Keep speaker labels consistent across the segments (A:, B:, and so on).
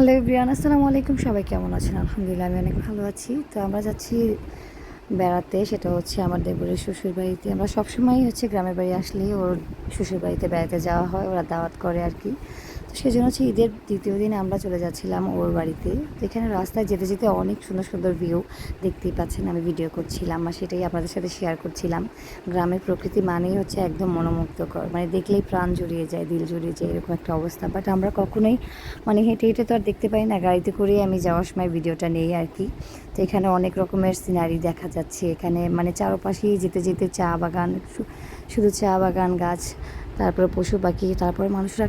A: Hello everyone, আসসালামু আলাইকুম। সবাই কেমন আছেন? আলহামদুলিল্লাহ আমি অনেক ভালো আছি। তো আমরা যাচ্ছি বেড়াতে, সেটা হচ্ছে আমার দেবরের শ্বশুরবাড়িতে। আমরা সবসময়ই হচ্ছে গ্রামের বাড়ি আসলেই ওর শ্বশুরবাড়িতে বেড়াতে যাওয়া হয়, ওরা দাওয়াত করে আর কি। তো সেজন্য হচ্ছে ঈদের দ্বিতীয় দিন আমরা চলে যাচ্ছিলাম ওর বাড়িতে। তো এখানে রাস্তায় যেতে যেতে অনেক সুন্দর সুন্দর ভিউ দেখতেই পাচ্ছেন, আমি ভিডিও করছিলাম আর সেটাই আপনাদের সাথে শেয়ার করছিলাম। গ্রামের প্রকৃতি মানেই হচ্ছে একদম মনোমুগ্ধকর, মানে দেখলেই প্রাণ জুড়িয়ে যায়, দিল জুড়িয়ে যায়, এরকম একটা অবস্থা। বাট আমরা কখনোই মানে হেঁটে হেঁটে তো আর দেখতে পাই না, গাড়িতে করেই আমি যাওয়ার সময় ভিডিওটা নেই আর কি। তো এখানে অনেক রকমের সিনারি দেখা যাচ্ছে, এখানে মানে চারপাশেই যেতে যেতে চা বাগান, শুধু চা বাগান, গাছ, তারপরে পশু পাখি, তারপরে মানুষরা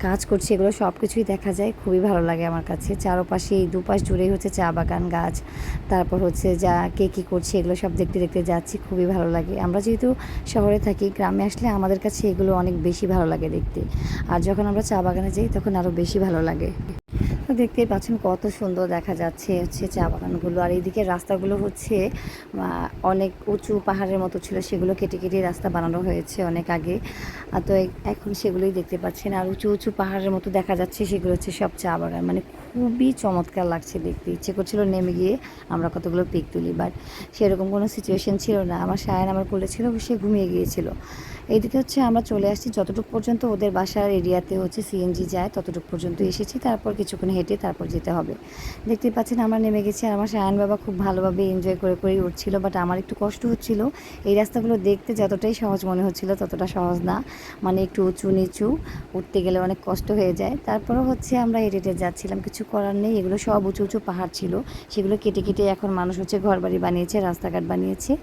A: কাজ করছে, এগুলো সব কিছুই দেখা যায়। খুবই ভালো লাগে আমার কাছে। চারপাশে এই দুপাশ জুড়েই হচ্ছে চা বাগান, গাছ, তারপর হচ্ছে যা কে কী করছে এগুলো সব দেখতে দেখতে যাচ্ছি, খুবই ভালো লাগে। আমরা যেহেতু শহরে থাকি, গ্রামে আসলে আমাদের কাছে এগুলো অনেক বেশি ভালো লাগে দেখতে। আর যখন আমরা চা বাগানে যাই তখন আরও বেশি ভালো লাগে। তো দেখতেই পাচ্ছেন কত সুন্দর দেখা যাচ্ছে হচ্ছে চা বাগানগুলো। আর এইদিকে রাস্তাগুলো হচ্ছে অনেক উঁচু পাহাড়ের মতো ছিল, সেগুলো কেটে কেটে রাস্তা বানানো হয়েছে অনেক আগে। আর তো এখন সেগুলোই দেখতে পাচ্ছেন। আর উঁচু উঁচু পাহাড়ের মতো দেখা যাচ্ছে, সেগুলো হচ্ছে সব চা বাগান। মানে খুবই চমৎকার লাগছে দেখতে, ইচ্ছে করছিল নেমে গিয়ে আমরা কতগুলো পিক তুলি, বাট সেরকম কোনো সিচুয়েশন ছিল না। আমার সায়ন আমার কোলে ছিল, সে ঘুমিয়ে গিয়েছিল। এইদিকে হচ্ছে আমরা চলে আসছি, যতটুকু পর্যন্ত ওদের বাসার এরিয়াতে হচ্ছে সিএনজি যায় ততটুকু পর্যন্ত এসেছি, তারপর কিছুক্ষণ হেঁটে তারপর যেতে হবে। দেখতেই পাচ্ছেন আমরা নেমে গেছি। আর আমার সায়ন বাবা খুব ভালোভাবে এনজয় করে করেই উঠছিল, বাট আমার একটু কষ্ট হচ্ছিল। এই রাস্তাগুলো দেখতে যতটাই সহজ মনে হচ্ছিল ততটা সহজ না, মানে একটু উঁচু নিচু, উঠতে গেলে অনেক কষ্ট হয়ে যায়। তারপরেও হচ্ছে আমরা হেঁটে হেঁটে যাচ্ছিলাম, কিছু করার নেই। এগুলো সব উঁচু উঁচু পাহাড় ছিল, সেগুলো কেটে কেটে এখন মানুষ হচ্ছে ঘরবাড়ি বানিয়েছে, রাস্তাঘাট বানিয়েছে।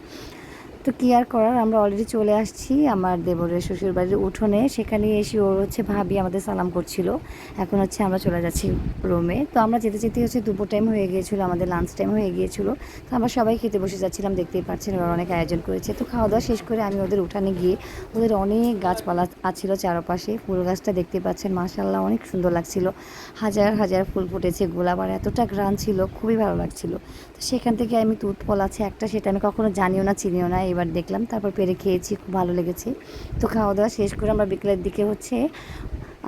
A: তো কী আর করার, আমরা অলরেডি চলে আসছি আমার দেবরের শ্বশুরবাড়ির উঠোনে। সেখানে এসে ওর হচ্ছে ভাবি আমাদের সালাম করছিল। এখন হচ্ছে আমরা চলে যাচ্ছি রুমে। তো আমরা যেতে যেতে হচ্ছে দুপুর টাইম হয়ে গিয়েছিলো, আমাদের লাঞ্চ টাইম হয়ে গিয়েছিলো। তো আমরা সবাই খেতে বসে যাচ্ছিলাম, দেখতেই পাচ্ছেন ওরা অনেক আয়োজন করেছে। তো খাওয়া দাওয়া শেষ করে আমি ওদের উঠানে গিয়ে, ওদের অনেক গাছপালা আছিল চারপাশে, ফুল গাছটা দেখতে পাচ্ছেন মাশাআল্লাহ অনেক সুন্দর লাগছিল। হাজার হাজার ফুল ফুটেছে, গোলাপ, আর এতটা ঘ্রাণ ছিল, খুবই ভালো লাগছিল। তো সেখান থেকে আমি তুত ফল আছে একটা, সেটা আমি কখনো জানিও না চিনিও না, এবার দেখলাম, তারপর পেরে খেয়েছি, খুব ভালো লেগেছে। তো খাওয়া দাওয়া শেষ করে আমরা বিকেলের দিকে হচ্ছে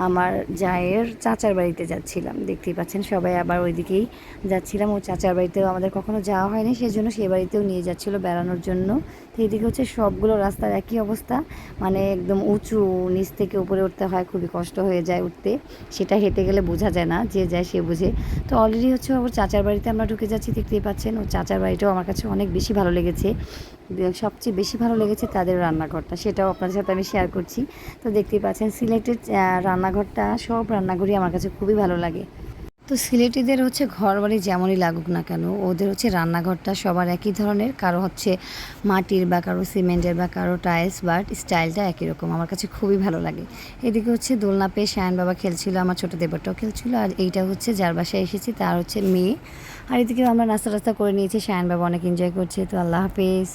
A: আমার জায়ের চাচার বাড়িতে যাচ্ছিলাম। দেখতেই পাচ্ছেন সবাই আবার ওইদিকেই যাচ্ছিলাম। ও চাচার বাড়িতেও আমাদের কখনো যাওয়া হয়নি, সেজন্য সে বাড়িতেও নিয়ে যাচ্ছিলো বেড়ানোর জন্য। তো এইদিকে হচ্ছে সবগুলো রাস্তার একই অবস্থা, মানে একদম উঁচু, নিচ থেকে উপরে উঠতে হয়, খুবই কষ্ট হয়ে যায় উঠতে। সেটা হেঁটে গেলে বোঝা যায় না, যে যায় সে বুঝে। তো অলরেডি হচ্ছে ওর চাচার বাড়িতে আমরা ঢুকে যাচ্ছি, দেখতেই পাচ্ছেন। ও চাচার বাড়িটাও আমার কাছে অনেক বেশি ভালো লেগেছে। সবচেয়ে বেশি ভালো লেগেছে তাদের রান্নাঘরটা, সেটাও আপনাদের সাথে আমি শেয়ার করছি। তো দেখতেই পাচ্ছেন সিলেটের রান্নাঘরটা, সব রান্নাঘরই আমার কাছে খুবই ভালো লাগে। তো সিলেটিদের হচ্ছে ঘর বাড়ি যেমনই লাগুক না কেন, ওদের হচ্ছে রান্নাঘরটা সবার একই ধরনের, কারো হচ্ছে মাটির বা কারো সিমেন্টের বা কারো টাইলস, বাট স্টাইলটা একই রকম, আমার কাছে খুবই ভালো লাগে। এদিকে হচ্ছে দোলনা পেয়ে শায়ন বাবা খেলছিল, আমার ছোটো দেবরটাও খেলছিল। আর এইটা হচ্ছে যার বাসায় এসেছি তার হচ্ছে মেয়ে। আর এদিকে আমরা নাস্তা টাস্তা করে নিয়েছি, শায়ন বাবা অনেক এনজয় করছে। তো আল্লাহ হাফেজ।